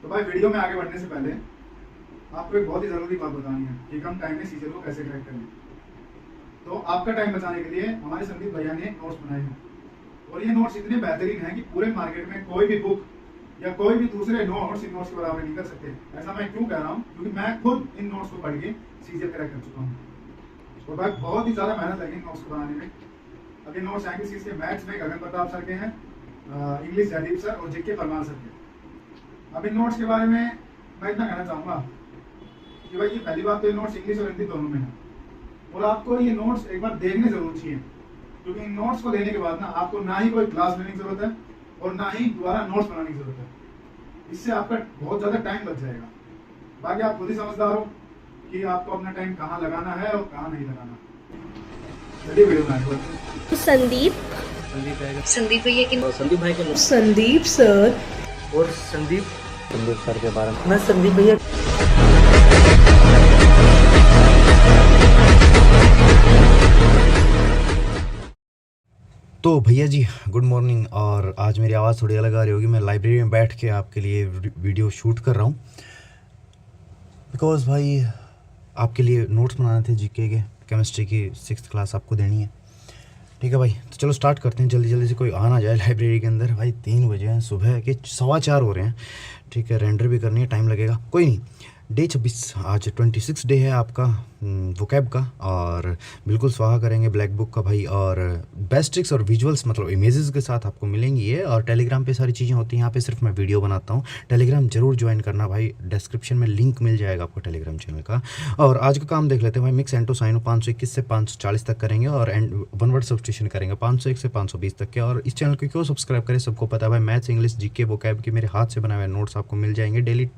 तो भाई वीडियो में आगे बढ़ने से पहले आपको एक बहुत ही ज़रूरी बात बतानी है कि कम टाइम में सीजन को कैसे क्रैक करें। तो आपका टाइम बचाने के लिए हमारे संदीप भैया ने नोट्स बनाए हैं और ये नोट्स इतने बेहतरीन हैं कि पूरे मार्केट में कोई भी बुक या कोई भी दूसरे नोट्स इन नोट्स के बराबर नहीं कर सकते। ऐसा मैं क्यों कह रहा हूँ, क्योंकि मैं खुद इन नोट्स को पढ़ के सीजन क्रैक कर चुका हूँ और भाई बहुत ही ज़्यादा मेहनत लगी इन नोट्स को बनाने में। अभी नोट्स आएंगे सीज के मैथ्स में गगन प्रताप सर के हैं, इंग्लिश जयदीप सर और जीके परमार सर के। अब इन नोट्स के बारे में मैं इतना कहना चाहूँगा कि भाई ये पहली बात तो ये नोट्स इंग्लिश और हिंदी दोनों में है और आपको ये नोट्स एक बार देखने जरूर चाहिए, क्योंकि इन नोट्स को लेने के बाद ना आपको ना ही कोई क्लास लेने की जरूरत है और ना ही दोबारा नोट्स बनाने की जरूरत है। इससे आपका बहुत ज़्यादा टाइम बच जाएगा। बाकी आप खुद ही समझदार हो कि आपको अपना टाइम कहाँ लगाना है और कहाँ नहीं लगाना। चलिए वीडियो में संदीप भैया की संदीप भाई के संदीप सर और संदीप सर के बारे में मैं संदीप भैया तो भैया जी गुड मॉर्निंग। और आज मेरी आवाज़ थोड़ी अलग आ रही होगी, मैं लाइब्रेरी में बैठ के आपके लिए वीडियो शूट कर रहा हूँ बिकॉज़ भाई आपके लिए नोट्स बनाने थे जीके के, केमिस्ट्री की 6th क्लास आपको देनी है। ठीक है भाई, तो चलो स्टार्ट करते हैं जल्दी जल्दी से, कोई आ ना जाए लाइब्रेरी के अंदर। भाई 3 बजे हैं, सुबह के 4:15 हो रहे हैं। ठीक है, रेंडर भी करनी है, टाइम लगेगा, कोई नहीं। डे 26 आज 26 डे है आपका वोकैब का और बिल्कुल स्वाहा करेंगे ब्लैक बुक का भाई। और बेस्ट ट्रिक्स और विजुअल्स मतलब इमेजेस के साथ आपको मिलेंगी ये। और टेलीग्राम पे सारी चीज़ें होती हैं, यहाँ पे सिर्फ मैं वीडियो बनाता हूँ। टेलीग्राम जरूर ज्वाइन करना भाई, डिस्क्रिप्शन में लिंक मिल जाएगा आपको टेलीग्राम चैनल का। और आज का काम देख लेते हैं भाई। मिक्स एंटो साइनो 521 से 540 तक करेंगे और वन वर्ड सब्स्टिट्यूशन करेंगे 501 से 520 तक के। और इस चैनल को क्यों सब्सक्राइब करें, सबको पता है भाई। मैथ्स, इंग्लिश, जीके, वोकैब के मेरे हाथ से बनाए हुए नोट्स आपको मिल जाएंगे, डेली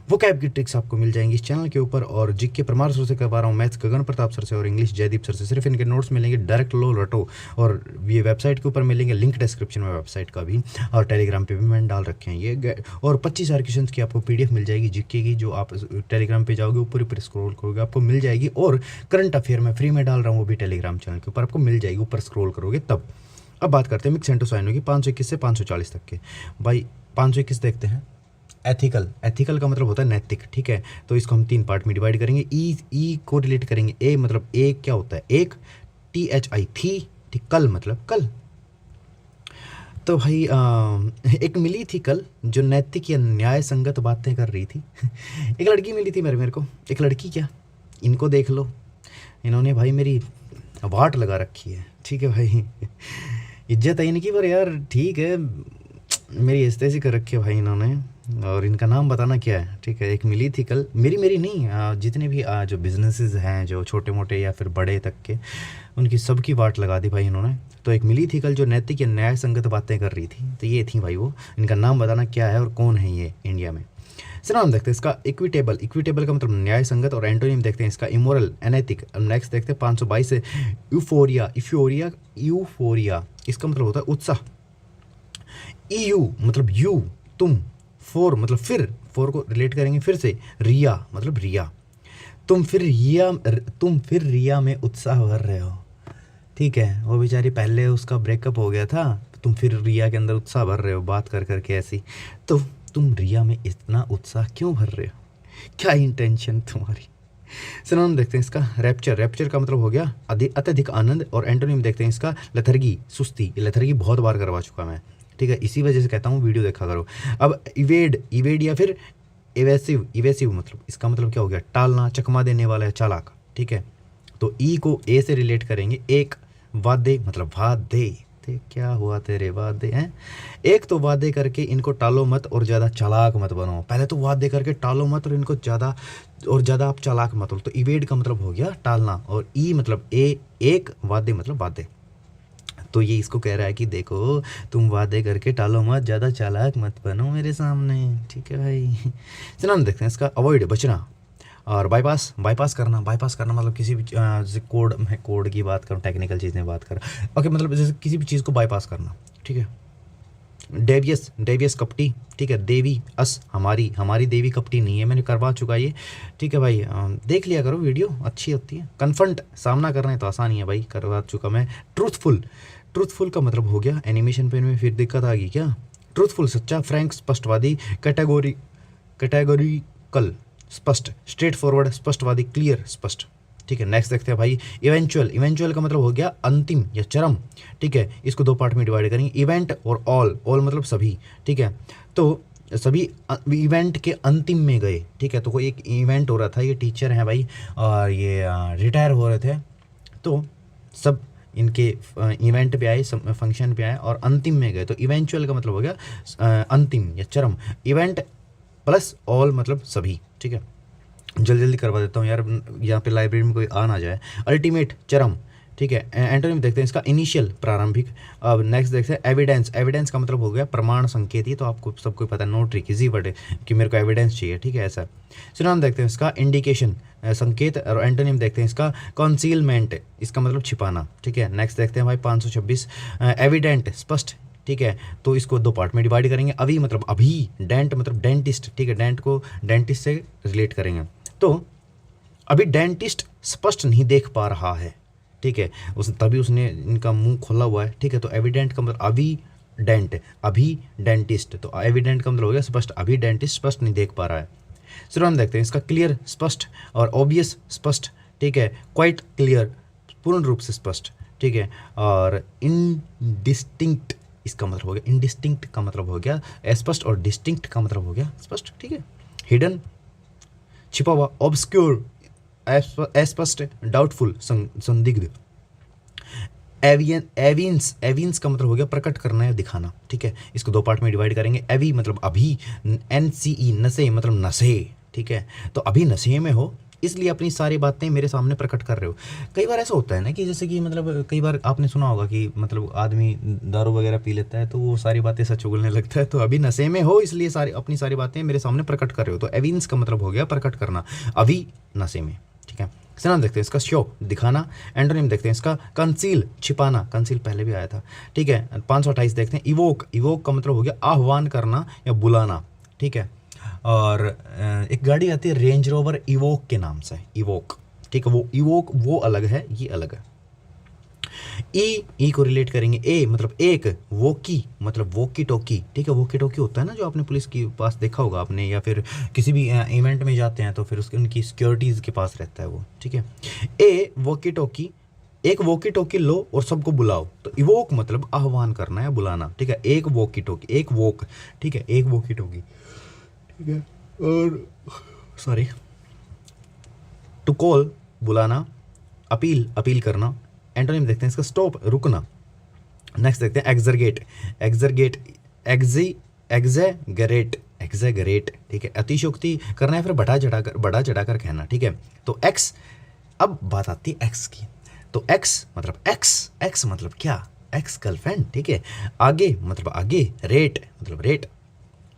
वोकैब की ट्रिक्स आपको मिल जाएंगी इस चैनल के ऊपर। और जीके परमार सर से करवा रहा हूँ, मैथ्स गगन प्रताप सर से और इंग्लिश जयदीप सर से। सिर्फ इनके नोट्स मिलेंगे, डायरेक्ट लो रटो। और ये वेबसाइट के ऊपर मिलेंगे, लिंक डिस्क्रिप्शन में वेबसाइट का भी, और टेलीग्राम पे भी मैंने डाल रखे हैं ये। और 25 क्वेश्चन की आपको PDF मिल जाएगी जीके की, जो आप टेलीग्राम पे जाओगे ऊपर ऊपर स्क्रॉल करोगे आपको मिल जाएगी। और करंट अफेयर में फ्री में डाल रहा हूँ, वो भी टेलीग्राम चैनल के ऊपर आपको मिल जाएगी, ऊपर स्क्रॉल करोगे तब। अब बात करते हैं मिक्स एंटो साइनो की 521 से 540 तक के। भाई 521 देखते हैं। एथिकल का मतलब होता है नैतिक। ठीक है, तो इसको हम 3 पार्ट में डिवाइड करेंगे। ई को रिलेट करेंगे। ए मतलब ए क्या होता है, एक, THI थी, ठीक, कल मतलब कल। तो भाई एक मिली थी कल जो नैतिक या न्याय संगत बातें कर रही थी। एक लड़की मिली थी मेरे को, एक लड़की क्या, इनको देख लो, इन्होंने भाई मेरी वाट लगा रखी है। ठीक है भाई, इज्जत है इनकी, पर यार ठीक है मेरी इज्जत सी कर रखी है भाई इन्होंने। और इनका नाम बताना क्या है। ठीक है, एक मिली थी कल, मेरी नहीं, जितने भी जो बिजनेसेस हैं जो छोटे मोटे या फिर बड़े तक के, उनकी सबकी वाट लगा दी भाई इन्होंने। तो एक मिली थी कल जो नैतिक या न्याय संगत बातें कर रही थी, तो ये थी भाई वो। इनका नाम बताना क्या है और कौन है ये इंडिया में। नाम देखते हैं इसका इक्विटेबल का मतलब न्याय संगत, और एंटोनिम देखते हैं इसका इमोरल, अनैतिक। नेक्स्ट देखते हैं 522 से यूफोरिया, इसका मतलब होता है उत्साह। EU मतलब यू, तुम। फोर मतलब फिर, फोर को रिलेट करेंगे फिर से। रिया मतलब रिया, तुम फिर रिया में उत्साह भर रहे हो। ठीक है, वो बेचारी पहले उसका ब्रेकअप हो गया था, तुम फिर रिया के अंदर उत्साह भर रहे हो बात कर करके ऐसी। तो तुम रिया में इतना उत्साह क्यों भर रहे हो, क्या इंटेंशन तुम्हारी। सिनोनिम देखते हैं इसका रैप्चर का मतलब हो गया अत्यधिक आनंद। और एंटोनिम देखते हैं इसका लेथर्गी, सुस्ती। लेथर्गी बहुत बार करवा चुका मैं, ठीक है, इसी वजह से कहता हूँ वीडियो देखा करो। अब इवेड या फिर इवेसिव मतलब इसका मतलब क्या हो गया, टालना, चकमा देने वाला है, चालाक। ठीक है, तो ई को ए से रिलेट करेंगे। एक वादे मतलब वादे, क्या हुआ तेरे वादे हैं। एक तो वादे करके इनको टालो मत और ज़्यादा चालाक मत बनो। पहले तो वादे करके टालो मत और इनको ज़्यादा आप चालाक मत हो। तो इवेड का मतलब हो गया टालना, और ई मतलब एक, वादे मतलब वादे। तो ये इसको कह रहा है कि देखो तुम वादे करके टालो मत, ज़्यादा चालाक मत बनो मेरे सामने। ठीक है भाई, चलो हम देखते हैं इसका अवॉइड, बचना। और बाईपास करना मतलब किसी भी कोड की बात करूँ, टेक्निकल चीज़ में बात कर, ओके, मतलब जैसे किसी भी चीज़ को बाईपास करना। ठीक है, डेवियस कपटी। ठीक है, देवी अस, हमारी देवी कपटी नहीं है, मैंने करवा चुका ये। ठीक है भाई, देख लिया करो, वीडियो अच्छी होती है। कन्फ्रंट, सामना करना है तो आसानी है भाई, करवा चुका मैं। ट्रूथफुल का मतलब हो गया एनिमेशन पेन में फिर दिक्कत आ गई क्या। ट्रूथफुल सच्चा, फ्रैंक स्पष्टवादी, कैटेगोरिकल स्पष्ट, स्ट्रेट फॉरवर्ड स्पष्टवादी, क्लियर स्पष्ट। ठीक है, नेक्स्ट देखते हैं भाई इवेंचुअल। इवेंचुअल का मतलब हो गया अंतिम या चरम। ठीक है, इसको दो पार्ट में डिवाइड करेंगे, इवेंट और ऑल। ऑल मतलब सभी। ठीक है, तो सभी इवेंट के अंतिम में गए। ठीक है, तो कोई एक इवेंट हो रहा था, ये टीचर हैं भाई और ये रिटायर हो रहे थे, तो सब इनके इवेंट पे आए, फंक्शन पे आए और अंतिम में गए। तो इवेंचुअल का मतलब हो गया अंतिम या चरम। इवेंट प्लस ऑल मतलब सभी। ठीक है, जल्दी जल्दी करवा देता हूँ यार, यहाँ पे लाइब्रेरी में कोई आ ना जाए। अल्टीमेट चरम। ठीक है, एंटोनिम देखते हैं इसका इनिशियल प्रारंभिक। अब नेक्स्ट देखते हैं एविडेंस। एविडेंस का मतलब हो गया प्रमाण संकेत। ये तो आपको सबको पता है, नो ट्रिक, इजी वर्ड है कि मेरे को एविडेंस चाहिए। ठीक है, ऐसा। सिनोनिम देखते हैं इसका इंडिकेशन संकेत, और एंटोनिम देखते हैं इसका कंसीलमेंट, इसका मतलब छिपाना। ठीक है, नेक्स्ट देखते हैं भाई 526 एविडेंट स्पष्ट। ठीक है, तो इसको दो पार्ट में डिवाइड करेंगे। अभी मतलब अभी, डेंट मतलब डेंटिस्ट। ठीक है, डेंट को डेंटिस्ट से रिलेट करेंगे। तो अभी डेंटिस्ट स्पष्ट नहीं देख पा रहा है। ठीक है, तभी उसने इनका मुंह खोला हुआ है। ठीक है, तो एविडेंट का मतलब अभी डेंट, अभी डेंटिस्ट, तो एविडेंट का मतलब हो गया स्पष्ट, अभी डेंटिस्ट स्पष्ट नहीं देख पा रहा है। फिर हम देखते हैं इसका क्लियर स्पष्ट और ऑब्वियस स्पष्ट। ठीक है, क्वाइट क्लियर पूर्ण रूप से स्पष्ट। ठीक है, और इनडिस्टिंक्ट इसका मतलब हो गया, इनडिस्टिंक्ट का मतलब हो गया अस्पष्ट और डिस्टिंक्ट का मतलब हो गया स्पष्ट। ठीक है, हिडन छिपा हुआ, ऑब्स्क्योर अस्पष्ट, डाउटफुल संदिग्ध। एवियंस, एवियंस का मतलब हो गया प्रकट करना या दिखाना। ठीक है, इसको दो पार्ट में डिवाइड करेंगे। एवी मतलब अभी, NCE नशे मतलब नशे। ठीक है, तो अभी नशे में हो इसलिए अपनी सारी बातें मेरे सामने प्रकट कर रहे हो। कई बार ऐसा होता है ना कि जैसे कि मतलब कई बार आपने सुना होगा कि मतलब आदमी दारू वगैरह पी लेता है तो वो सारी बातें सच उगलने लगता है। तो अभी नशे में हो इसलिए अपनी सारी बातें मेरे सामने प्रकट कर रहे हो। तो एवियंस का मतलब हो गया प्रकट करना, अभी नशे में। ठीक है, सिनोनिम देखते हैं इसका शो दिखाना। एंटोनिम देखते हैं इसका कंसील छिपाना, कंसील पहले भी आया था। ठीक है, 528 देखते हैं इवोक। इवोक का मतलब हो गया आह्वान करना या बुलाना। ठीक है, और एक गाड़ी आती है रेंज रोवर इवोक के नाम से, इवोक। ठीक है, वो इवोक वो अलग है, ये अलग है। ई को रिलेट करेंगे, ए मतलब एक, वोकी मतलब वोकी टोकी। ठीक है, वोकी टोकी होता है ना जो आपने पुलिस के पास देखा होगा आपने, या फिर किसी भी इवेंट में जाते हैं तो फिर उसके उनकी सिक्योरिटीज़ के पास रहता है वो। ठीक है, ए वोकी टोकी, एक वोकी टोकी लो और सबको बुलाओ। तो इवोक मतलब आह्वान करना या बुलाना। ठीक है, एक वोकी टोकी, एक वोक। ठीक है, एक वोकी टोकी। ठीक है, और सॉरी, टू कॉल बुलाना, अपील अपील करना। एंटोनिम देखते हैं इसका स्टॉप रुकना। नेक्स्ट देखते हैं एक्सरगेट। एक्सरगेट एग्जैगरेट, एग्जैगरेट। ठीक है, अतिशयोक्ति करना है, फिर बढ़ा चढ़ाकर कहना। ठीक है, तो एक्स, अब बात आती है एक्स की। तो एक्स मतलब एक्स मतलब क्या, एक्स गर्लफ्रेंड। ठीक है, आगे मतलब आगे, रेट मतलब रेट।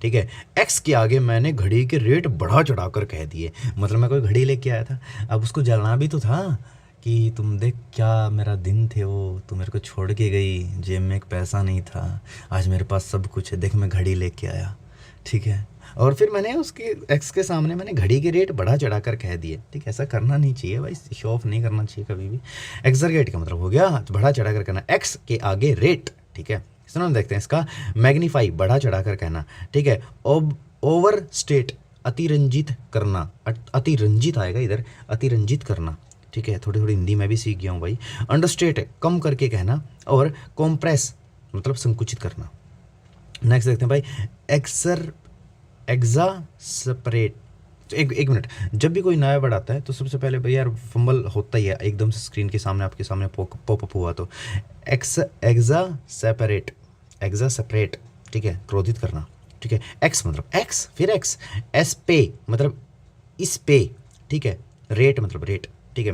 ठीक है, एक्स के आगे मैंने घड़ी के रेट बढ़ा चढ़ाकर कह दिए, मतलब मैं कोई घड़ी लेके आया था, अब उसको जलना भी तो था कि तुम देख क्या मेरा दिन थे वो, तू मेरे को छोड़ के गई, जेब में एक पैसा नहीं था, आज मेरे पास सब कुछ है, देख मैं घड़ी लेके आया। ठीक है, और फिर मैंने उसके एक्स के सामने मैंने घड़ी के रेट बढ़ा चढ़ा कर कह दिए। ठीक है, ऐसा करना नहीं चाहिए भाई, शो ऑफ नहीं करना चाहिए कभी भी। एक्सरगेट का मतलब हो गया बढ़ा चढ़ा कर कहना, एक्स के आगे रेट। ठीक है, सुनो देखते हैं इसका मैग्नीफाई बढ़ा चढ़ा कर कहना। ठीक है, ओवर स्टेट अतिरंजित करना, अतिरंजित आएगा इधर, अतिरंजित करना। ठीक है, थोड़ी थोड़ी हिंदी मैं भी सीख गया हूँ भाई। अंडरस्टेट कम करके कहना, और कॉम्प्रेस मतलब संकुचित करना। नेक्स्ट देखते हैं भाई एक्सास्परेट। एक मिनट, जब भी कोई नया वर्ड आता है तो सबसे पहले भाई यार फंबल होता ही है, एकदम से स्क्रीन के सामने आपके सामने पॉपअप हुआ तो एक्सासेपरेट। ठीक है, क्रोधित करना। ठीक है, एक्स मतलब एक्स, फिर एक्स, एस पे मतलब इस पे। ठीक है, रेट मतलब रेट। ठीक है,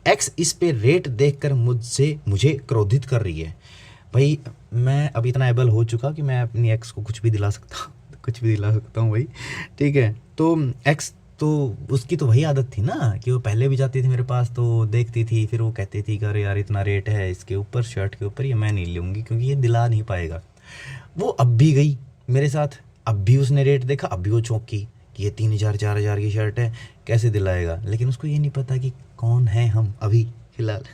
एक्स इस पे रेट देखकर मुझे क्रोधित कर रही है। भाई मैं अब इतना एबल हो चुका कि मैं अपनी एक्स को कुछ भी दिला सकता हूँ भाई। ठीक है, तो एक्स तो उसकी तो वही आदत थी ना कि वो पहले भी जाती थी मेरे पास तो देखती थी, फिर वो कहती थी कि अरे यार इतना रेट है इसके ऊपर, शर्ट के ऊपर, ये मैं नहीं लूँगी क्योंकि ये दिला नहीं पाएगा। वो अब भी गई मेरे साथ, अब भी उसने रेट देखा, अब भी वो चौंकी कि ये 3000 4000 की शर्ट है, कैसे दिलाएगा। लेकिन उसको ये नहीं पता कि कौन है हम अभी फिलहाल।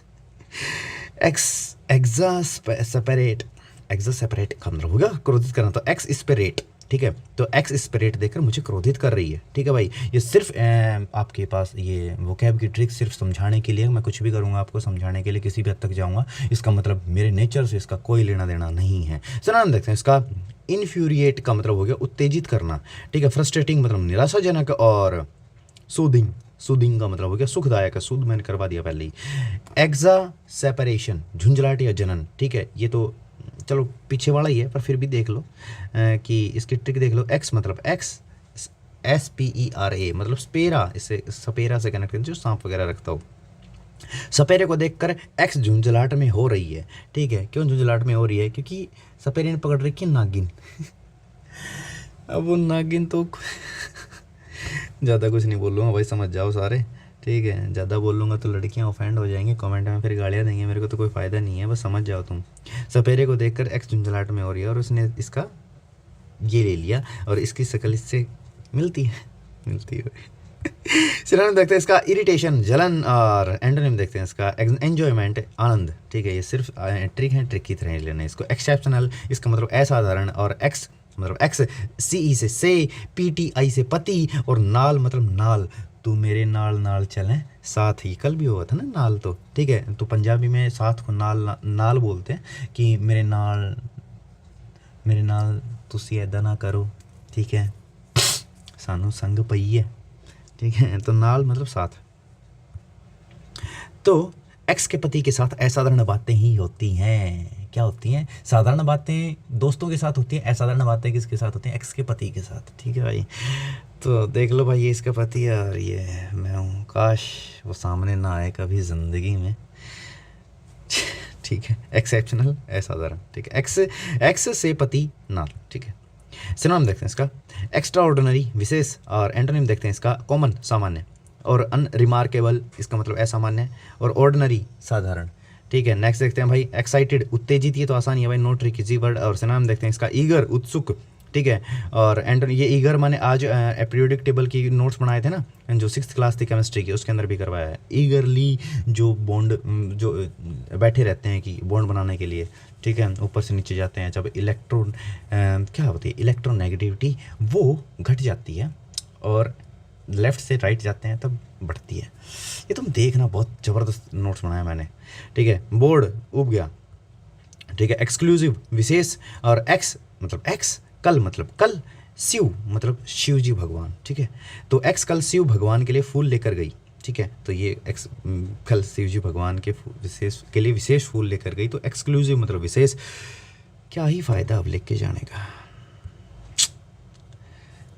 एक्सासेपरेट का मतलब होगा क्रोधित करना। तो एक्स इस पे रेट, ठीक है। तो एक्स इस पे रेट देकर मुझे क्रोधित कर रही है, ठीक है भाई। ये सिर्फ आपके पास ये वोकैब की ट्रिक सिर्फ समझाने के लिए, मैं कुछ भी करूँगा आपको समझाने के लिए, किसी भी हद तक जाऊँगा, इसका मतलब मेरे नेचर से इसका कोई लेना देना नहीं है। सिनोनिम देखते हैं इसका। इन्फ्यूरिएट का मतलब हो गया उत्तेजित करना, ठीक है। फ्रस्ट्रेटिंग मतलब निराशाजनक, और सूदिंग, सूदिंग का मतलब हो गया सुखदायक है, सूद मैंने करवा दिया पहले ही। एक्सा सेपरेशन, झुंझलाहट या जनन, ठीक है। ये तो चलो पीछे वाला ही है, पर फिर भी देख लो कि इसकी ट्रिक देख लो। एक्स मतलब एक्स SPERA मतलब स्पेरा, इससे सपेरा से कनेक्ट करते जो सांप वगैरह रखता हो। सपेरे को देखकर एक्स झुंझलाहट में हो रही है, ठीक है। क्यों झुंझलाहट में हो रही है? क्योंकि सपेरे ने पकड़ रखी है नागिन। अब वो नागिन तो ज़्यादा कुछ नहीं बोलूँगा भाई, समझ जाओ सारे, ठीक है। ज़्यादा बोलूँगा तो लड़कियाँ ऑफेंड हो जाएंगी, कमेंट में फिर गालियाँ देंगे, मेरे को तो कोई फ़ायदा नहीं है, बस समझ जाओ तुम। सपेरे को देखकर एक्स झुंझलाहट में हो रही है और उसने इसका ये ले लिया और इसकी शक्ल इससे मिलती है। सिनोनिम देखते हैं इसका इरिटेशन, जलन, और एंटोनिम देखते हैं इसका एंजॉयमेंट, आनंद, ठीक है। ये सिर्फ ट्रिक है, ट्रिक की तरह ही लेना है इसको। एक्सेप्शनल, इसका मतलब असाधारण, और एक्स मतलब एक्स CE से PTI से पति, और नाल मतलब नाल, तू मेरे नाल नाल चलें साथ ही, कल भी हुआ था ना नाल, तो ठीक है। तो पंजाबी में साथ को नाल नाल बोलते हैं कि मेरे नाल तुसी ऐदा ना करो, ठीक है, सानू संग पई है, ठीक है। तो नाल मतलब साथ। तो एक्स के पति के साथ असाधारण बातें ही होती हैं। क्या होती हैं? साधारण बातें दोस्तों के साथ होती हैं, असाधारण बातें किसके साथ होती हैं? एक्स के पति के साथ, ठीक है भाई। तो देख लो भाई, ये इसका पति है और ये मैं हूँ। काश वो सामने ना आए कभी ज़िंदगी में, ठीक है। एक्सेप्शनल, असाधारण, ठीक है। एक्स से पति नाल, ठीक है। सिनोनिम देखते हैं इसका एक्स्ट्रा ऑर्डिनरी, विशेष, और एंटोनिम देखते हैं इसका कॉमन, सामान्य, और अनरिमार्केबल, इसका मतलब असामान्य, और ऑर्डिनरी, साधारण, ठीक है। नेक्स्ट देखते हैं भाई एक्साइटेड, उत्तेजित, ये तो आसानी है भाई, नो ट्रिक, इजी वर्ड। और सिनोनिम देखते हैं इसका ईगर, उत्सुक, ठीक है। और ये ईगर मैंने आज पीरियोडिक टेबल की नोट्स बनाए थे ना, जो 6th क्लास थी केमिस्ट्री की, उसके अंदर भी करवाया है। ईगरली जो बॉन्ड, जो बैठे रहते हैं कि बॉन्ड बनाने के लिए, ठीक है, ऊपर से नीचे जाते हैं, जब इलेक्ट्रॉन क्या होती है, इलेक्ट्रोनेगेटिविटी वो घट जाती है और लेफ़्ट से राइट जाते हैं तब बढ़ती है। ये तुम देखना, बहुत ज़बरदस्त नोट्स बनाया मैंने, ठीक है। बोर्ड, उब गया, ठीक है। एक्सक्लूसिव, विशेष, और एक्स मतलब एक्स, कल मतलब कल, शिव मतलब शिव जी भगवान, ठीक है। तो एक्स कल शिव भगवान के लिए फूल लेकर गई, ठीक है। तो ये एक्स कल शिव जी भगवान के विशेष के लिए विशेष फूल लेकर गई, तो एक्सक्लूसिव मतलब विशेष। क्या ही फ़ायदा अब लेके जाने का,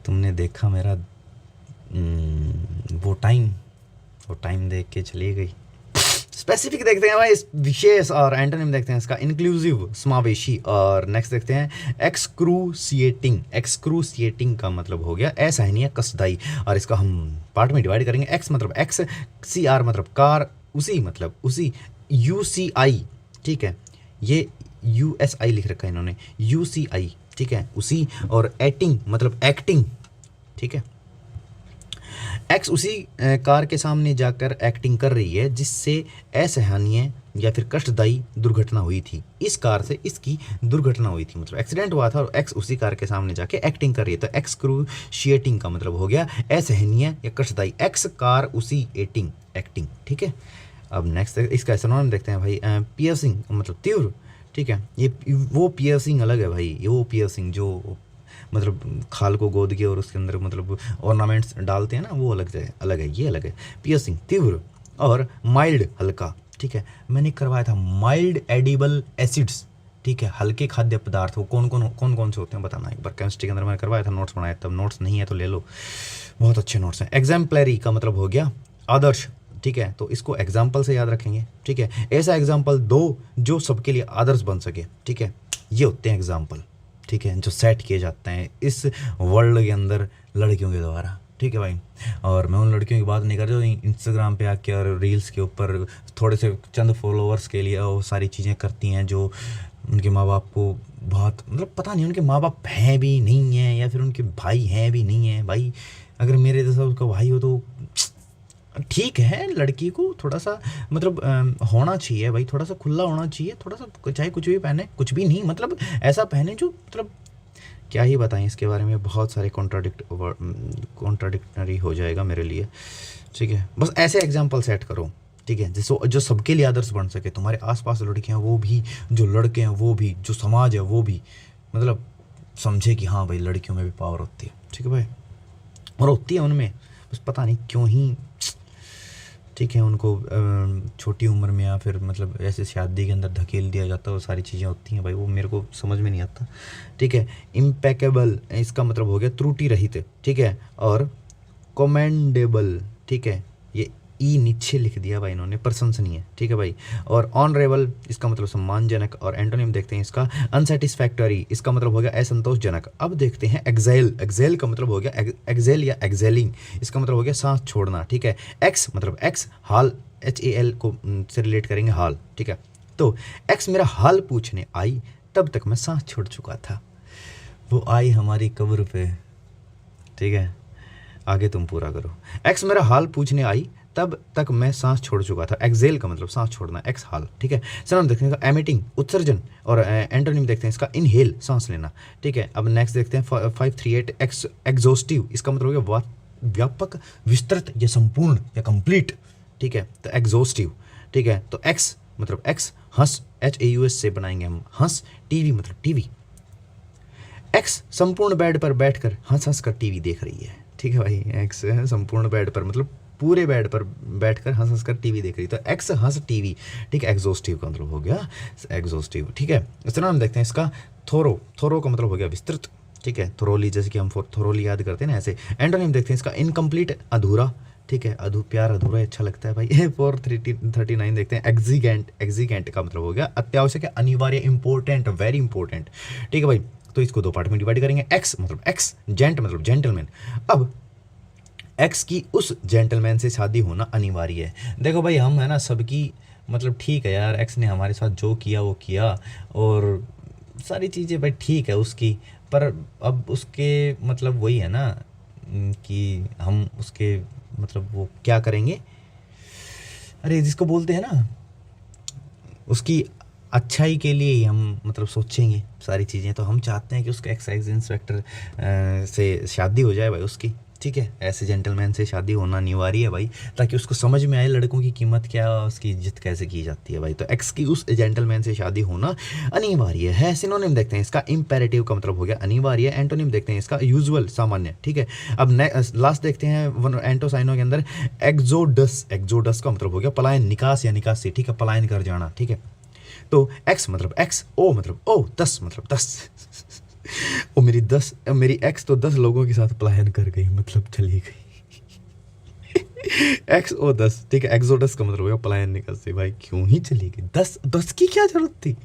तुमने देखा मेरा वो टाइम देख के चली गई। स्पेसिफिक देखते हैं भाई विशेष, और एंटोनिम देखते हैं इसका इंक्लूसिव, समावेशी। और नेक्स्ट देखते हैं एक्सक्रूसिएटिंग। एक्सक्रूसिएटिंग का मतलब हो गया असहनीय, कष्टदायी, और इसका हम पार्ट में डिवाइड करेंगे। एक्स मतलब एक्स, CR मतलब कार, उसी मतलब उसी, UCI, ठीक है। ये USI लिख रखा है इन्होंने, UCI, ठीक है, उसी। और एटिंग मतलब एक्टिंग, ठीक है। एक्स उसी कार के सामने जाकर एक्टिंग कर रही है जिससे असहनीय या फिर कष्टदायी दुर्घटना हुई थी। इस कार से इसकी दुर्घटना हुई थी, मतलब एक्सीडेंट हुआ था और एक्स उसी कार के सामने जाके एक्टिंग कर रही है। तो एक्सक्रूशिएटिंग का मतलब हो गया असहनीय या कष्टदायी। एक्स कार उसी एटिंग, एक्टिंग, ठीक है। अब नेक्स्ट इसका सिनोनिम देखते हैं भाई पियर्सिंग मतलब तीव्र, ठीक है। ये वो पियर्सिंग अलग है भाई, ये वो पियर्सिंग जो मतलब खाल को गोद के और उसके अंदर मतलब ऑर्नामेंट्स डालते हैं ना, वो अलग है, ये अलग है। पियर्सिंग तीव्र, और माइल्ड हल्का, ठीक है। मैंने करवाया था माइल्ड एडिबल एसिड्स, ठीक है, हल्के खाद्य पदार्थ। वो कौन कौन से होते हैं बताना एक बार। केमिस्ट्री के अंदर मैंने करवाया था, नोट्स बनाए, तब नोट्स नहीं है तो ले लो, बहुत अच्छे नोट्स हैं। एग्जाम्पलरी का मतलब हो गया आदर्श, ठीक है। तो इसको एग्जाम्पल से याद रखेंगे, ठीक है। ऐसा एग्जाम्पल दो जो सबके लिए आदर्श बन सके, ठीक है। ये होते हैं एग्जाम्पल, ठीक है, जो सेट किए जाते हैं इस वर्ल्ड के अंदर लड़कियों के द्वारा, ठीक है भाई। और मैं उन लड़कियों की बात नहीं कर रहा जो इंस्टाग्राम पे आके और रील्स के ऊपर थोड़े से चंद फॉलोअर्स के लिए वो सारी चीज़ें करती हैं, जो उनके माँ बाप को बहुत मतलब पता नहीं, उनके माँ बाप हैं भी नहीं हैं या फिर उनके भाई हैं भी नहीं हैं। भाई अगर मेरे जैसा उसका भाई हो तो ठीक है, लड़की को थोड़ा सा मतलब होना चाहिए भाई, थोड़ा सा खुला होना चाहिए, थोड़ा सा चाहे कुछ भी पहने, कुछ भी नहीं मतलब ऐसा पहने जो मतलब क्या ही बताएं इसके बारे में, बहुत सारे कॉन्ट्राडिक्टरी हो जाएगा मेरे लिए, ठीक है। बस ऐसे एग्जाम्पल सेट करो, ठीक है, जिसको जो सबके लिए आदर्श बन सके, तुम्हारे आसपास लड़कियां वो भी, जो लड़के हैं वो भी, जो समाज है वो भी, मतलब समझे कि हाँ भाई लड़कियों में भी पावर होती है, ठीक है भाई, और होती है उनमें, बस पता नहीं क्यों ही, ठीक है, उनको छोटी उम्र में या फिर मतलब ऐसे शादी के अंदर धकेल दिया जाता है, वो सारी चीज़ें होती हैं भाई, वो मेरे को समझ में नहीं आता, ठीक है। इम्पेकेबल, इसका मतलब हो गया त्रुटि रहित, ठीक है, और कमेंडेबल, ठीक है, ये ई नीचे लिख दिया भाई इन्होंने, प्रशंसनीय, ठीक है भाई। और ऑनरेबल, इसका मतलब सम्मानजनक, और एंटोनिम देखते हैं इसका अनसेटिस्फैक्टरी, इसका मतलब हो गया असंतोषजनक। अब देखते हैं एक्सेल, एक्सेल का मतलब हो गया एक्सेल या एक्सेलिंग, इसका मतलब हो गया सांस छोड़ना, ठीक है। एक्स मतलब एक्स हाल, HAL को से रिलेट करेंगे हाल, ठीक है। तो एक्स मेरा हाल पूछने आई, तब तक मैं सांस छोड़ चुका था, वो आई हमारी कब्र पे, ठीक है, आगे तुम पूरा करो। एक्स मेरा हाल पूछने आई, तब तक मैं सांस छोड़ चुका था, एक्सेल का मतलब सांस छोड़ना, एक्स हाल, ठीक है। सिनोनिम देखते हैं एमिटिंग, उत्सर्जन, और एंटोनिम देखते हैं इसका इनहेल, सांस लेना, ठीक है। अब नेक्स्ट देखते हैं 538 एग्जॉस्टिव, इसका मतलब हो गया व्यापक, विस्तृत या संपूर्ण या कंप्लीट, ठीक है, तो एग्जॉस्टिव, ठीक है। तो एक्स मतलब एक्स, हंस HAUS से बनाएंगे हम हंस, टीवी मतलब टीवी, एक्स संपूर्ण बेड पर बैठकर हंस हंस कर टीवी देख रही है, ठीक है भाई, एक्स संपूर्ण बेड पर मतलब पूरे बेड पर बैठकर हंस हंस कर टीवी देख रही, तो एक्स हंस टीवी, ठीक है, एग्जॉस्टिव का मतलब हो गया एग्जॉस्टिव, ठीक है। इस तरह हम देखते हैं इसका थोरो, थोरो का मतलब हो गया विस्तृत, ठीक है, थोरोली, जैसे कि हम थोरोली याद करते हैं ना ऐसे। एंटोनिम देखते हैं इसका इनकम्प्लीट, अधूरा, ठीक है, प्यार अधूरा अच्छा लगता है भाई। 439 देखते हैं एक्जिगेंट, एक्जिगेंट का मतलब हो गया अत्यावश्यक, अनिवार्य, इंपॉर्टेंट, वेरी इंपॉर्टेंट, ठीक है भाई। तो इसको दो पार्ट में डिवाइड करेंगे, एक्स मतलब एक्स, जेंट मतलब जेंटलमैन। अब एक्स की उस जेंटलमैन से शादी होना अनिवार्य है। देखो भाई हम है ना सबकी, मतलब ठीक है यार, एक्स ने हमारे साथ जो किया वो किया, और सारी चीज़ें भाई ठीक है उसकी, पर अब उसके मतलब वही है ना कि हम उसके मतलब वो क्या करेंगे, अरे जिसको बोलते हैं ना, उसकी अच्छाई के लिए ही हम मतलब सोचेंगे सारी चीज़ें। तो हम चाहते हैं कि उसका एक्साइज इंस्पेक्टर से शादी हो जाए भाई उसकी, ठीक है, ऐसे जेंटलमैन से शादी होना अनिवार्य है भाई, ताकि उसको समझ में आए लड़कों की कीमत क्या है, उसकी इज्जत कैसे की जाती है भाई। तो एक्स की उस जेंटलमैन से शादी होना अनिवार्य है। सिनोनिम देखते हैं इसका इम्पेरेटिव का मतलब हो गया अनिवार्य, एंटोनिम देखते हैं इसका यूजुअल, सामान्य, ठीक है। अब लास्ट देखते हैं एंटोसाइनो के अंदर एक्सोडस, एक्सोडस का मतलब हो गया पलायन, निकास या निकासी, ठीक है, पलायन कर जाना, ठीक है। तो एक्स मतलब एक्स, ओ मतलब ओ, 10 मतलब 10 ओ मेरी एक्स तो 10 लोगों के साथ पलायन कर गई, मतलब चली गई। एक्स ओ 10, ठीक है, एक्सोडस का मतलब हो गया पलायन, निकासी, भाई क्यों ही चली गई, 10 की क्या जरूरत थी,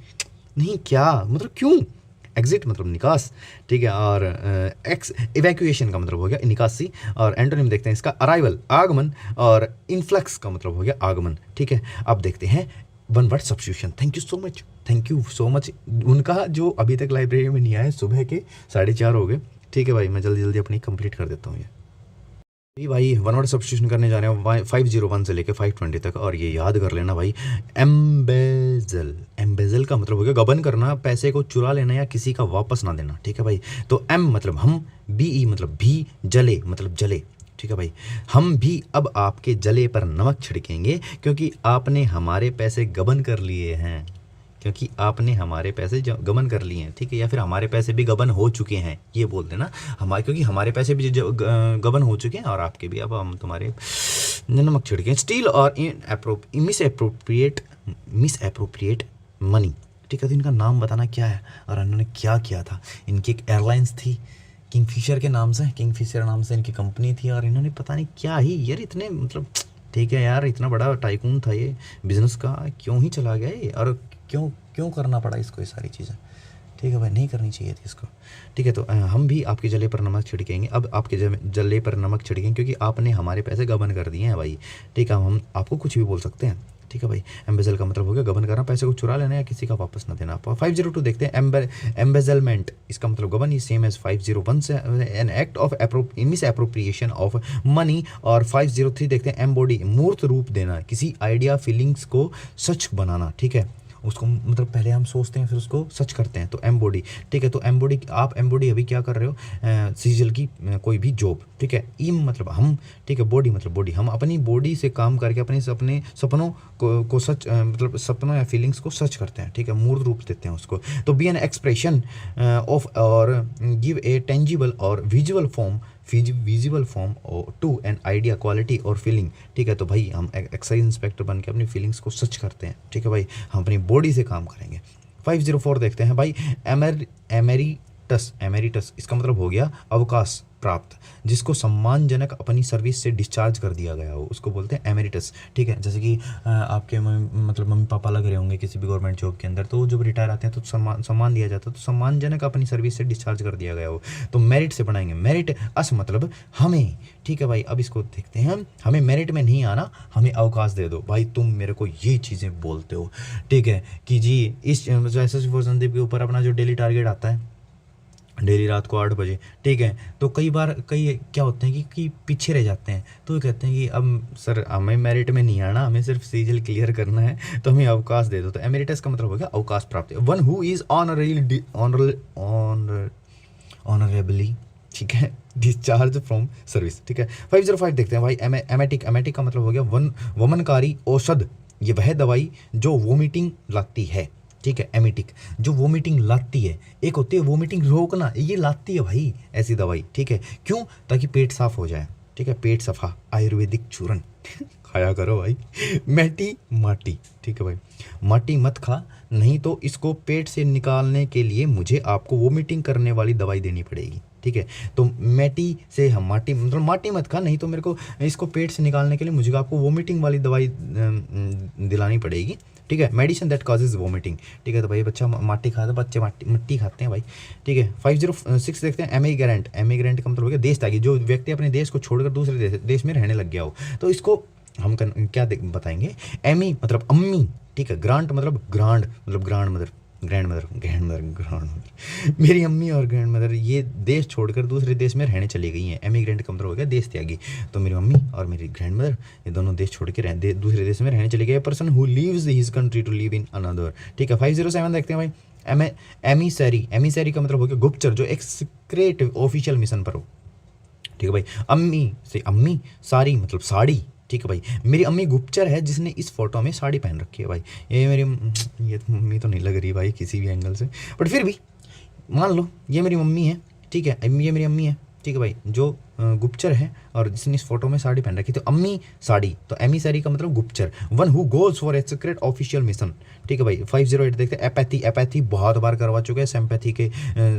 नहीं क्या मतलब क्यों, एग्जिट मतलब निकास, ठीक है। और एक्स इवैक्यूएशन का मतलब हो गया निकासी, और एंटोनिम देखते हैं इसका अराइवल, आगमन, और इनफ्लक्स का मतलब हो गया आगमन, ठीक है। अब देखते हैं one word substitution. Thank you so much उनका जो अभी तक लाइब्रेरी में नहीं आया, सुबह के 4:30 हो गए, ठीक है भाई, मैं जल्दी अपनी कंप्लीट कर देता हूँ ये भाई। वन वर्ड सब्स्टिट्यूशन करने जा रहे हैं 501 से लेके 520 तक, और ये याद कर लेना भाई। एम्बेजल, एम्बेजल का मतलब हो गया गबन करना, पैसे को चुरा लेना या किसी का वापस ना देना, ठीक है भाई। तो एम मतलब हम, BE मतलब भी, जले मतलब जले, ठीक है भाई। हम भी अब आपके जले पर नमक छिड़केंगे क्योंकि आपने हमारे पैसे गबन कर लिए हैं, क्योंकि आपने हमारे पैसे गबन कर लिए हैं, ठीक है, या फिर हमारे पैसे भी गबन हो चुके हैं, ये बोल देना हमारे, क्योंकि हमारे पैसे भी गबन हो चुके हैं और आपके भी, अब हम तुम्हारे नमक छिड़कें। स्टील और मिस एप्रोप्रिएट मनी, ठीक है। तो इनका नाम बताना क्या है और इन्होंने क्या किया था। इनकी एक एयरलाइंस थी किंगफिशर के नाम से, किंगफिशर नाम से इनकी कंपनी थी, और इन्होंने पता नहीं क्या ही यार, इतने मतलब ठीक है यार, इतना बड़ा टाइकून था ये बिजनेस का, क्यों ही चला गया ये, और क्यों करना पड़ा इसको ये सारी चीज़ें, ठीक है भाई, नहीं करनी चाहिए थी इसको, ठीक है। तो हम भी आपके जले पर नमक छिड़केंगे, अब आपके जले पर नमक छिड़केंगे क्योंकि आपने हमारे पैसे गबन कर दिए हैं भाई, ठीक है। हम आपको कुछ भी बोल सकते हैं, ठीक है भाई। एम्बेजल का मतलब हो गया गबन करना, पैसे को चुरा लेना या किसी का वापस न देना। 502 देखते हैं एम्बेजलमेंट, इसका मतलब गबन, ये सेम एज 501 से an act of miss appropriation of money. और 503 देखते हैं एम्बॉडी, मूर्त रूप देना, किसी आइडिया फीलिंग्स को सच बनाना, ठीक है। उसको मतलब पहले हम सोचते हैं फिर उसको सच करते हैं, तो एम्बॉडी, ठीक है। तो एम्बॉडी, आप एम्बॉडी अभी क्या कर रहे हो, सीजल की कोई भी जॉब, ठीक है। इम मतलब हम, ठीक है। बॉडी मतलब बॉडी, हम अपनी बॉडी से काम करके अपने सपनों को सच मतलब सपनों या फीलिंग्स को सच करते हैं, ठीक है, मूर्त रूप देते हैं उसको। तो बी एन एक्सप्रेशन ऑफ और गिव ए टेंजिबल और visual form to an idea, quality और फीलिंग, ठीक है। तो भाई हम एक्साइज इंस्पेक्टर बन के अपनी फीलिंग्स को सच करते हैं, ठीक है भाई। हम अपनी बॉडी से काम करेंगे। 504 देखते हैं भाई, एमेरिटस इसका मतलब हो गया अवकाश प्राप्त, जिसको सम्मानजनक अपनी सर्विस से डिस्चार्ज कर दिया गया हो, उसको बोलते हैं एमेरिटस, ठीक है। जैसे कि आपके मतलब मम्मी पापा लग रहे होंगे किसी भी गवर्नमेंट जॉब के अंदर, तो जब रिटायर आते हैं तो सम्मान दिया जाता है, तो सम्मानजनक अपनी सर्विस से डिस्चार्ज कर दिया गया हो, तो मेरिट से बनाएंगे। मेरिट अस मतलब हमें, ठीक है भाई। अब इसको देखते हैं, हमें मेरिट में नहीं आना, हमें अवकाश दे दो भाई, तुम मेरे को ये चीज़ें बोलते हो, ठीक है, कि जी इस एसएससी फॉर संदीप के ऊपर अपना जो डेली टारगेट आता है डेली रात को 8 बजे, ठीक है। तो कई बार क्या होते हैं कि पीछे रह जाते हैं, तो वो कहते हैं कि अब सर हमें मेरिट में नहीं आना, हमें सिर्फ सीजल क्लियर करना है, तो हमें अवकाश दे दो। तो एमेरिटस का मतलब हो गया अवकाश प्राप्त। वन हु इज ऑनरेबली, ठीक है, डिस्चार्ज फ्रॉम सर्विस, ठीक है। 505 देखते हैं भाई, एमेटिक का मतलब हो गया वमनकारी औषध, ये वह दवाई जो वोमिटिंग लाती है, ठीक है। एमेटिक जो वोमिटिंग लाती है, एक होती है वोमिटिंग रोकना, ये लाती है भाई ऐसी दवाई, ठीक है। क्यों? ताकि पेट साफ हो जाए, ठीक है, पेट सफा, आयुर्वेदिक चूरन खाया करो भाई। माटी, ठीक है भाई, माटी मत खा, नहीं तो इसको पेट से निकालने के लिए मुझे आपको वोमिटिंग करने वाली दवाई देनी पड़ेगी, ठीक है। तो मैटी से हम माटी मतलब माटी मत खा, नहीं तो मेरे को इसको पेट से निकालने के लिए मुझे आपको वोमिटिंग वाली दवाई दिलानी पड़ेगी, ठीक है। मेडिसिन दैट कॉजेज वोमिटिंग, ठीक है। तो भाई बच्चा माटी खाता, बच्चे मिट्टी खाते हैं भाई, ठीक है। 506 देखते हैं, एमिग्रेंट का मतलब हो गया देश त्यागी, जो व्यक्ति अपने देश को छोड़कर दूसरे देश में रहने लग गया हो, तो इसको हम क्या बताएंगे, एमी मतलब अम्मी, ठीक है। ग्रांड मतलब ग्रैंड मदर, मेरी अम्मी और ग्रैंड मदर ये देश छोड़कर दूसरे देश में रहने चली गई हैं। एमिग्रेंट का मतलब हो गया देश त्यागी, तो मेरी मम्मी और मेरी ग्रैंड मदर ये दोनों देश छोड़ के दूसरे देश में रहने चले गए। Person who leaves his country to live in another, ठीक है। 507 देखते हैं भाई, एमिसरी का मतलब हो गया गुप्तचर, जो एक सीक्रेट ऑफिशियल मिशन पर हो, ठीक है भाई। अम्मी से अम्मी, साड़ी मतलब साड़ी, ठीक है भाई। मेरी अम्मी गुप्तचर है जिसने इस फोटो में साड़ी पहन रखी है भाई। ये मम्मी तो नहीं लग रही भाई किसी भी एंगल से, बट फिर भी मान लो ये मेरी मम्मी है, ठीक है, ये मेरी अम्मी है, ठीक है भाई, जो गुप्तचर है और जिसने इस फोटो में साड़ी पहन रखी, तो अम्मी साड़ी, तो एमिसरी का मतलब गुप्तचर। One who goes for a secret official mission, ठीक है भाई। 508 देखते हैं, एपैथी बहुत बार करवा चुके हैं, सिंपैथी के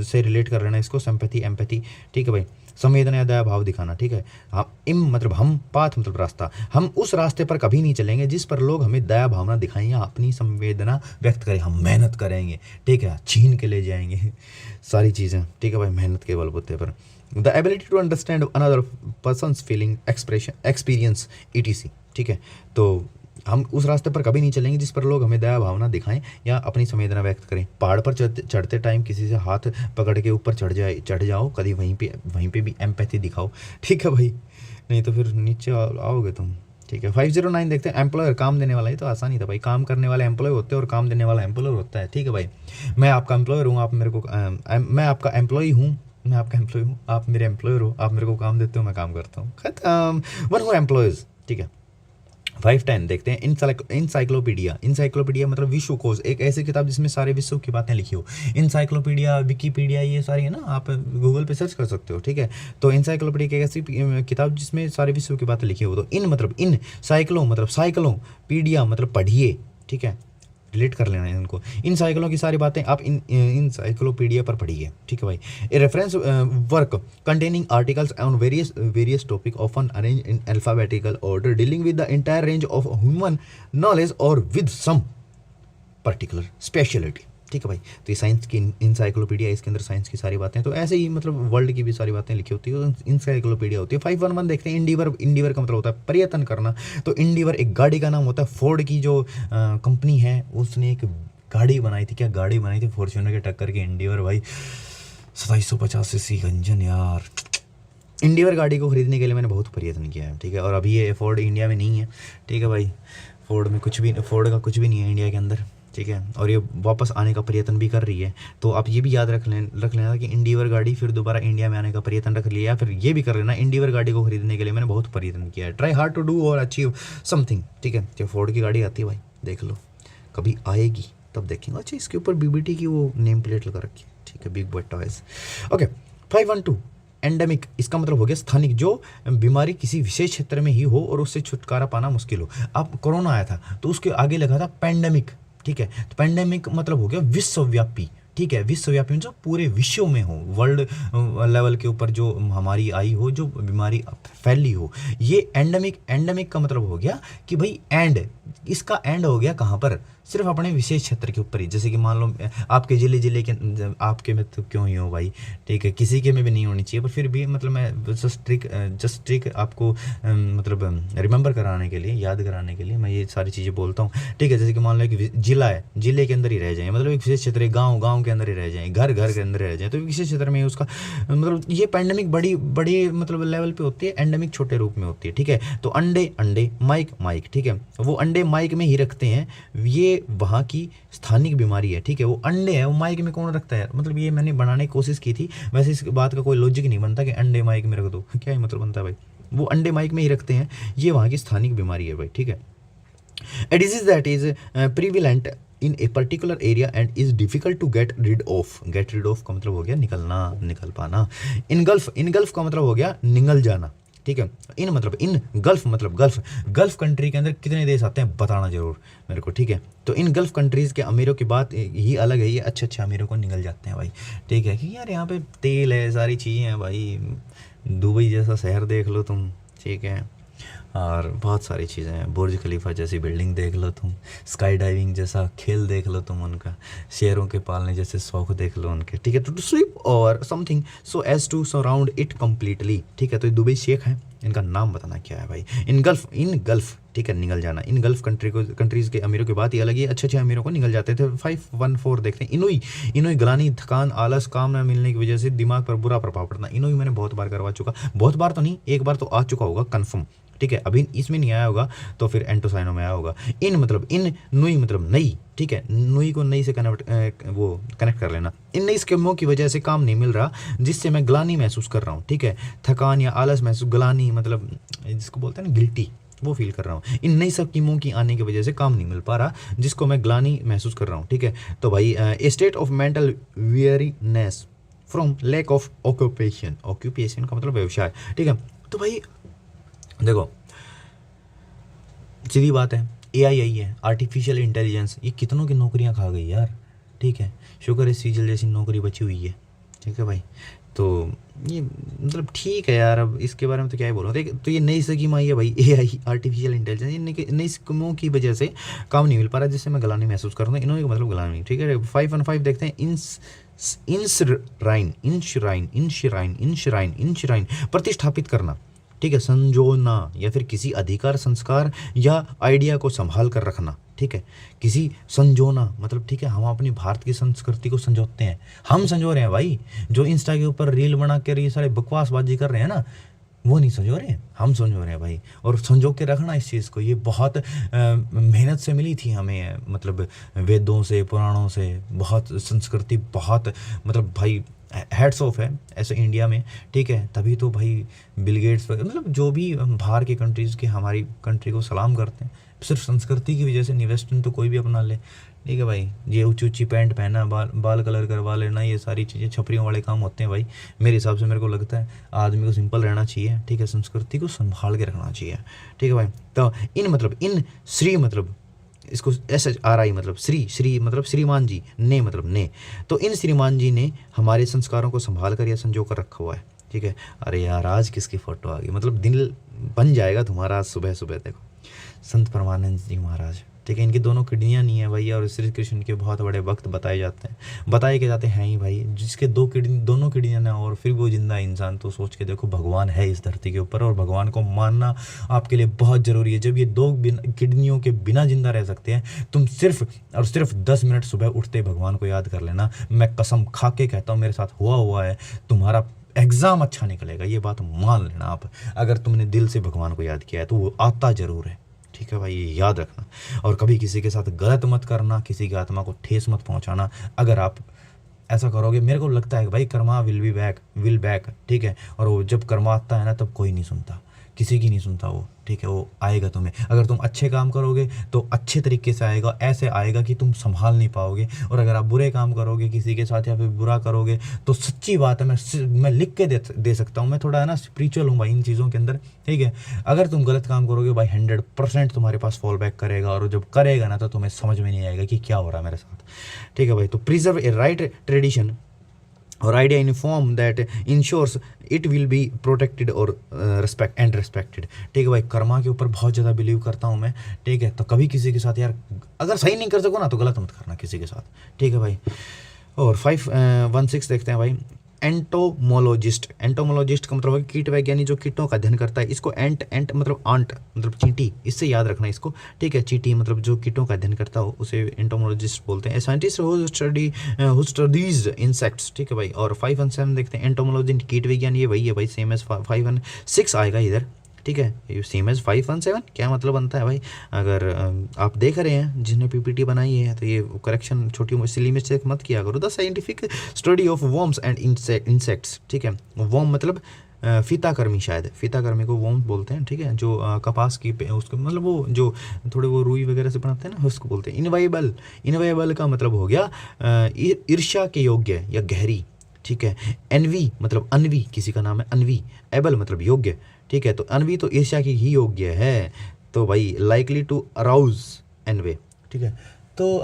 से रिलेट कर लेना इसको, सिंपैथी एम्पैथी, ठीक है भाई। संवेदना या दया भाव दिखाना, ठीक है। हाँ, इम मतलब हम, पाथ मतलब रास्ता, हम उस रास्ते पर कभी नहीं चलेंगे जिस पर लोग हमें दया भावना दिखाएं या अपनी संवेदना व्यक्त करें। हम मेहनत करेंगे, ठीक है, छीन के ले जाएंगे सारी चीज़ें, ठीक है भाई, मेहनत के बलबूते पर। The ability to understand another person's feeling, experience etc, ठीक है। तो हम उस रास्ते पर कभी नहीं चलेंगे जिस पर लोग हमें दया भावना दिखाएं या अपनी संवेदना व्यक्त करें। पहाड़ पर चढ़ते टाइम किसी से हाथ पकड़ के ऊपर चढ़ जाओ, कभी वहीं पे भी एम्पैथी दिखाओ, ठीक है भाई, नहीं तो फिर नीचे आओगे तुम, ठीक है। 509 देखते हैं, एम्प्लॉयर काम देने वाला, ये तो आसानी था भाई, काम करने वाले एम्प्लॉय होते हैं और काम देने वाला एम्प्लॉयर होता है, ठीक है भाई। मैं आपका एम्प्लॉयर हूँ, आप मेरे को मैं आपका एम्प्लॉय हूँ, आप मेरे एम्प्लॉयर हो, आप मेरे को काम देते हो, मैं काम करता हूँ, खत्म। वन हु एम्प्लॉयज, ठीक है। 510 देखते हैं, इंसाइक्लोपीडिया मतलब विश्वकोश, एक ऐसी किताब जिसमें सारे विश्व की बातें लिखी हो। इंसाइक्लोपीडिया, विकीपीडिया, ये सारी है ना, आप गूगल पे सर्च कर सकते हो, ठीक है। तो इंसाइक्लोपीडिया एक ऐसी किताब जिसमें सारे विश्व की बातें लिखी हो। तो इन मतलब इन, साइक्लो पीडिया मतलब पढ़िए, ठीक है, रिलेट कर लेना है उनको। इन साइकिलों की सारी बातें आप इन साइक्लोपीडिया पर पढ़िए, ठीक है भाई। A reference work containing articles on various topic often arrange in alphabetical order dealing with the entire range of human knowledge और विद सम पर्टिकुलर स्पेशलिटी, ठीक है भाई। तो ये साइंस की इंसाइक्लोपीडिया, इसके अंदर साइंस की सारी बातें, तो ऐसे ही मतलब वर्ल्ड की भी सारी बातें लिखी होती है, इंसाइक्लोपीडिया होती है। 511 देखते हैं, इंडिवर का मतलब होता है पर्यटन करना। तो इंडिवर एक गाड़ी का नाम होता है। फोर्ड की जो कंपनी है उसने एक गाड़ी बनाई थी, फॉर्च्यूनर के टक्कर की इंडिवर भाई, 2750 सीसी इंजन यार। इंडिवर गाड़ी को खरीदने के लिए मैंने बहुत प्रयत्न किया है, ठीक है। और अभी ये फोर्ड इंडिया में नहीं है, ठीक है भाई, फोर्ड का कुछ भी नहीं है इंडिया के अंदर, ठीक है, और ये वापस आने का प्रयत्न भी कर रही है। तो आप ये भी याद रख लेना कि इंडिवर गाड़ी फिर दोबारा इंडिया में आने का प्रयत्न रख लिया, या फिर ये भी कर लेना इंडिवर गाड़ी को खरीदने के लिए मैंने बहुत प्रयत्न किया है। ट्राई हार्ड टू डू और अचीव समथिंग, ठीक है। जो फोर्ड की गाड़ी आती है भाई देख लो, कभी आएगी तब देखेंगे। अच्छा इसके ऊपर बीबीटी की वो नेम प्लेट लगा रखी है, ठीक है, big but toys. Okay 512 endemic, इसका मतलब हो गया स्थानिक, जो बीमारी किसी विशेष क्षेत्र में ही हो और उससे छुटकारा पाना मुश्किल हो। अब कोरोना आया था तो उसके आगे लगा था पैंडेमिक, ठीक है। तो पैंडेमिक मतलब हो गया विश्वव्यापी, ठीक है, विश्वव्यापी जो पूरे विश्व में हो, वर्ल्ड लेवल के ऊपर जो महामारी आई हो, जो बीमारी फैली हो। ये एंडेमिक का मतलब हो गया कि भाई एंड, इसका एंड हो गया कहाँ पर, सिर्फ अपने विशेष क्षेत्र के ऊपर ही। जैसे कि मान लो आपके जिले के, आपके में तो क्यों ही हो भाई, ठीक है, किसी के में भी नहीं होनी चाहिए, पर फिर भी मतलब मैं जस्ट ट्रिक आपको मतलब रिमेंबर कराने के लिए, याद कराने के लिए मैं ये सारी चीज़ें बोलता हूँ, ठीक है। जैसे कि मान लो कि जिला है, जिले के अंदर ही रह जाए, मतलब एक विशेष क्षेत्र है, गाँव के अंदर ही रह जाए, घर के अंदर रह जाए, तो विशेष क्षेत्र में उसका मतलब ये पैंडेमिक बड़ी मतलब लेवल पे होती है, एंडेमिक छोटे रूप में होती है, ठीक है। तो अंडे माइक, ठीक है, वो अंडे माइक में ही रखते हैं, ये वहाँ की स्थानिक बीमारी है, ठीक है। वो अंडे है, वो माइक में कौन रखता है, मतलब ये मैंने बनाने की कोशिश की थी, वैसे इस बात का कोई लॉजिक नहीं बनता कि अंडे माइक में रख दो, क्या ही मतलब बनता है भाई, वो अंडे माइक में ही रखते हैं, ये वहाँ की स्थानिक बीमारी है भाई, ठीक है। A disease that is prevalent in a particular area and is difficult to get rid of का मतलब हो गया निकल पाना। इनगल्फ का मतलब हो गया निगल जाना, ठीक है। इन गल्फ कंट्री के अंदर कितने देश आते हैं बताना जरूर मेरे को, ठीक है। तो इन गल्फ कंट्रीज़ के अमीरों की बात ही अलग है, ये अच्छे अमीरों को निकल जाते हैं भाई, ठीक है, कि यार यहाँ पे तेल है, सारी चीज़ें हैं भाई, दुबई जैसा शहर देख लो तुम, ठीक है, और बहुत सारी चीज़ें हैं, बुर्ज खलीफा जैसी बिल्डिंग देख लो तुम, स्काई डाइविंग जैसा खेल देख लो तुम उनका, शेरों के पालने जैसे शौक देख लो उनके, ठीक है। टू स्वीप और something so as to surround it completely, ठीक है। तो ये दुबई शेख हैं, इनका नाम बताना क्या है भाई। इन गल्फ, ठीक है, निकल जाना। इन गल्फ कंट्रीज़ के अमीरों की बात ही अलग है, अच्छे अमीरों को निकल जाते थे। 514 देखते हैं, इनोई ग्लानी, थकान, आलस, काम न मिलने की वजह से दिमाग पर बुरा प्रभाव पड़ना। इनोई मैंने बहुत बार करवा चुका, बहुत बार तो नहीं, एक बार तो आ चुका होगा कन्फर्म, ठीक है। अभी इसमें नहीं आया होगा तो फिर एंटोसाइनो में आया होगा। नुई मतलब नई, ठीक है, नुई को नई से कनेक्ट कर लेना। इन नई स्कीमों की वजह से काम नहीं मिल रहा जिससे मैं ग्लानी महसूस कर रहा हूँ, ठीक है। थकान या आलस महसूस, ग्लानी मतलब जिसको बोलते हैं ना गिल्टी, वो फील कर रहा हूँ। इन नई स्कीमों की आने की वजह से काम नहीं मिल पा रहा जिसको मैं ग्लानी महसूस कर रहा हूँ, ठीक है। तो भाई a state of mental weariness from lack of occupation का मतलब व्यवसाय, ठीक है। तो भाई देखो सीधी बात है, AI आई है, आर्टिफिशियल इंटेलिजेंस, ये कितनों की नौकरियां खा गई यार, ठीक है। शुक्र है सीजल जैसी नौकरी बची हुई है, ठीक है भाई। तो ये मतलब ठीक है यार, अब इसके बारे में तो क्या ही बोलूँ। तो ये नई स्कीम आई है भाई, AI आर्टिफिशियल इंटेलिजेंस, ये नई स्कीमों की वजह से काम नहीं मिल पा रहा जिससे मैं गलानी महसूस कर रहा हूँ। इन्होंने मतलब गलानी, ठीक है। 515 देखते हैं, इंश्राइन प्रतिष्ठापित करना, ठीक है, संजोना या फिर किसी अधिकार, संस्कार या आइडिया को संभाल कर रखना, ठीक है। किसी संजोना मतलब, ठीक है, हम अपनी भारत की संस्कृति को संजोते हैं, हम संजो रहे हैं भाई। जो इंस्टा के ऊपर रील बना कर ये सारे बकवासबाजी कर रहे हैं ना, वो नहीं संजो रहे हैं, हम संजो रहे हैं भाई। और संजो के रखना इस चीज़ को, ये बहुत मेहनत से मिली थी हमें, मतलब वेदों से, पुराणों से, बहुत संस्कृति, बहुत मतलब भाई हेड्स ऑफ है ऐसे इंडिया में, ठीक है। तभी तो भाई बिल गेट्स मतलब जो भी बाहर के कंट्रीज़ के हमारी कंट्री को सलाम करते हैं, सिर्फ संस्कृति की वजह से। वेस्टर्न तो कोई भी अपना ले, ठीक है भाई। ये ऊंची पैंट पहना, बाल कलर करवा लेना, ये सारी चीज़ें छपरियों वाले काम होते हैं भाई। मेरे हिसाब से मेरे को लगता है आदमी को सिंपल रहना चाहिए, ठीक है, संस्कृति को संभाल के रखना चाहिए, ठीक है भाई। तो इन श्री मतलब इसको SHRI मतलब श्री मतलब श्रीमान जी, ने मतलब ने। तो इन श्रीमान जी ने हमारे संस्कारों को संभाल कर या संजो कर रखा हुआ है, ठीक है। अरे यार आज किसकी फ़ोटो आ गई, मतलब दिल बन जाएगा तुम्हारा। सुबह देखो संत परमानंद जी महाराज, ठीक है। इनकी दोनों किडनियाँ नहीं है भाई, और श्री कृष्ण के बहुत बड़े भक्त बताए के जाते हैं ही भाई, जिसके दोनों किडनियाँ ना और फिर वो जिंदा इंसान। तो सोच के देखो, भगवान है इस धरती के ऊपर, और भगवान को मानना आपके लिए बहुत ज़रूरी है। जब ये 2 किडनियों के बिना जिंदा रह सकते हैं, तुम सिर्फ 10 मिनट सुबह उठते भगवान को याद कर लेना। मैं कसम खा के कहता हूँ, मेरे साथ हुआ है, तुम्हारा एग्ज़ाम अच्छा निकलेगा, ये बात मान लेना आप। अगर तुमने दिल से भगवान को याद किया है तो वो आता ज़रूर है, ठीक है भाई, ये याद रखना। और कभी किसी के साथ गलत मत करना, किसी की आत्मा को ठेस मत पहुंचाना। अगर आप ऐसा करोगे, मेरे को लगता है कि भाई कर्मा विल बैक, ठीक है। और वो जब कर्मा आता है ना, तब कोई नहीं सुनता, किसी की नहीं सुनता वो, ठीक है। वो आएगा तुम्हें, अगर तुम अच्छे काम करोगे तो अच्छे तरीके से आएगा, ऐसे आएगा कि तुम संभाल नहीं पाओगे। और अगर आप बुरे काम करोगे किसी के साथ या फिर बुरा करोगे, तो सच्ची बात है, मैं लिख के दे सकता हूँ। मैं थोड़ा है ना स्पिरिचुअल हूँ भाई इन चीज़ों के अंदर, ठीक है। अगर तुम गलत काम करोगे भाई 100% तुम्हारे पास फॉल बैक करेगा। और जब करेगा ना, तो तुम्हें समझ में नहीं आएगा कि क्या हो रहा है मेरे साथ, ठीक है भाई। तो प्रिजर्व ए राइट ट्रेडिशन और idea in form that ensures it will be protected और रेस्पेक्टेड, ठीक है भाई। कर्मा के ऊपर बहुत ज़्यादा बिलीव करता हूँ मैं, ठीक है। तो कभी किसी के साथ यार अगर सही नहीं कर सको ना, तो गलत मत करना किसी के साथ, ठीक है भाई। और 516 देखते हैं भाई, एंटोमोलॉजिस्ट का मतलब है कीट वैज्ञानी, जो कीटों का अध्ययन करता है। इसको एंट मतलब आंट मतलब चींटी, इससे याद रखना इसको, ठीक है। चींटी मतलब जो कीटों का अध्ययन करता हो, उसे एंटोमोलॉजिस्ट बोलते हैं। साइंटिस्ट हु स्टडीज इंसेक्ट्स, ठीक है भाई। और 517 देखते हैं, एंटोमोलॉजी कीट विज्ञान, ये वही है भाई, सेम एज 516 आएगा इधर, ठीक है। सेम एज 517 क्या मतलब बनता है भाई? अगर आप देख रहे हैं जिसने पीपीटी बनाई है, तो ये करेक्शन छोटी सिली मिस्टेक मत किया करो। The scientific study of worms and insects, ठीक है। वर्म मतलब फीताकर्मी, शायद फीताकर्मी को वर्म बोलते हैं, ठीक है। जो कपास की उसको मतलब वो जो थोड़े वो रुई वगैरह से बनाते हैं ना, उसको बोलते हैं। इनवाइबल का मतलब हो गया ईर्ष्या के योग्य या गहरी, ठीक है। एनवी मतलब अनवी, किसी का नाम है अनवी। एबल मतलब योग्य, ठीक है। तो अनवी तो ईर्ष्या की ही योग्य है, तो भाई लाइकली टू अराउज एनवे, ठीक है। तो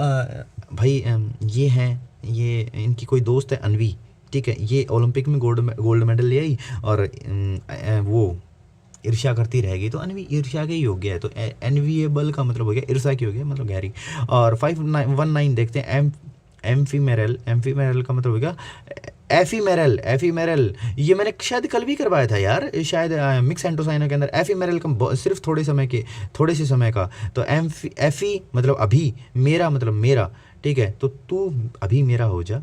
भाई ये हैं, ये इनकी कोई दोस्त है अनवी, ठीक है। ये ओलंपिक में गोल्ड मेडल ले आई और वो ईर्ष्या करती रहेगी, तो अनवी ईर्ष्या के योग्य है। तो एनविएबल का मतलब हो गया ईर्ष्या की योग्य, मतलब गहरी। और 519 देखते हैं, एम्फीमेरल का मतलब हो गया एफीमेरल। ये मैंने शायद कल भी करवाया था यार, शायद मिक्स एंटोसाइनो के अंदर। एफीमेरल का सिर्फ थोड़े से समय का। तो एफी मतलब अभी, मेरा मतलब मेरा, ठीक है। तो तू अभी मेरा हो जा,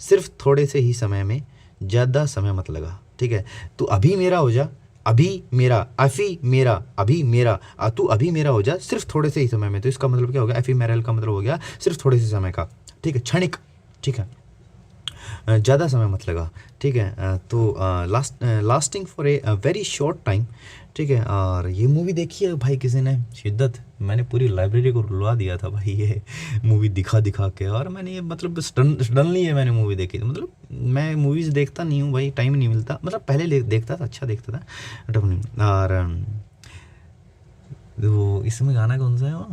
सिर्फ थोड़े से ही समय में, ज़्यादा समय मत लगा, ठीक है। तू अभी मेरा हो जा, अभी मेरा, अफी मेरा, अभी मेरा, तू अभी मेरा हो जा सिर्फ थोड़े से ही समय में। तो इसका मतलब क्या हो गया? एफीमेरल का मतलब हो गया सिर्फ थोड़े से समय का, ठीक है। क्षणिक, ठीक है, ज़्यादा समय मत लगा, ठीक है। तो lasting for a very short time, ठीक है। और ये मूवी देखी है भाई किसी ने? शिद्दत। मैंने पूरी लाइब्रेरी को रुलवा दिया था भाई ये मूवी दिखा के। और मैंने ये मतलब सडनली है मैंने मूवी देखी थी। मतलब मैं मूवीज़ देखता नहीं हूँ भाई, टाइम नहीं मिलता। मतलब पहले देखता था, अच्छा देखता था। और वो इसमें गाना कौन सा है वो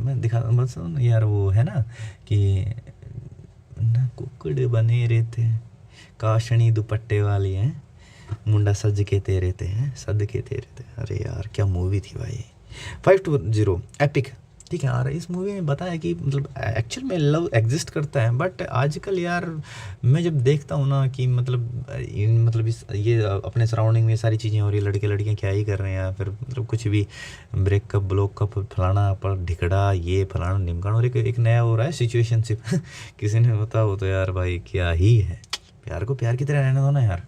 मैं दिखा बस यार, वो है ना कि ना कुकड़ बने रहते हैं, काशनी दुपट्टे वाली हैं, मुंडा सज के तेरे थे हैं, सद के तेरे थे। अरे यार क्या मूवी थी भाई। 520 एपिक, ठीक है। और इस मूवी में बताया कि मतलब एक्चुअल में लव एग्जिस्ट करता है, बट आजकल यार मैं जब देखता हूँ ना कि मतलब ये अपने सराउंडिंग में सारी चीज़ें हो रही है, लड़के लड़कियाँ क्या ही कर रहे हैं, फिर मतलब कुछ भी ब्रेकअप ब्लोकअप फलाना पर ढिकड़ा, ये फलाना निमकाना, और एक नया हो रहा है सिचुएशनशिप किसी ने बताओ तो यार भाई क्या ही है। प्यार को प्यार की तरह रहने दो ना यार।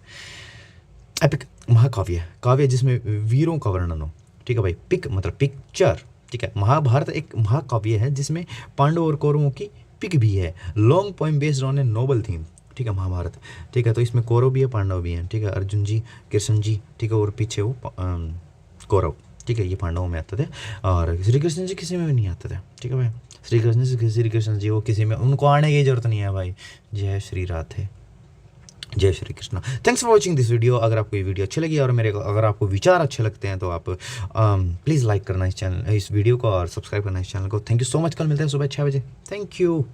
एपिक महाकाव्य, काव्य जिसमें वीरों का वर्णन हो, ठीक है भाई। पिक मतलब पिक्चर, ठीक है। महाभारत एक महाकाव्य है जिसमें पांडव और कौरवों की पिक भी है। Long poem based on a noble theme, ठीक है, महाभारत, ठीक है। तो इसमें कौरव भी है, पांडव भी हैं, ठीक है। अर्जुन जी, कृष्ण जी, ठीक है, और पीछे वो कौरव, ठीक है, ये पांडवों में आते थे। और श्री कृष्ण जी किसी में भी नहीं आते थे, ठीक है भाई। श्री कृष्ण जी वो किसी में, उनको आने की जरूरत नहीं है भाई। जय श्री राधे, जय Shri Krishna. Thanks for watching this video. अगर आपको ये वीडियो अच्छी लगी और अगर आपको विचार अच्छे लगते हैं, तो आप प्लीज़ लाइक करना इस वीडियो को और सब्सक्राइब करना इस चैनल को। Thank you so much. कल मिलते हैं सुबह 6 बजे। Thank you.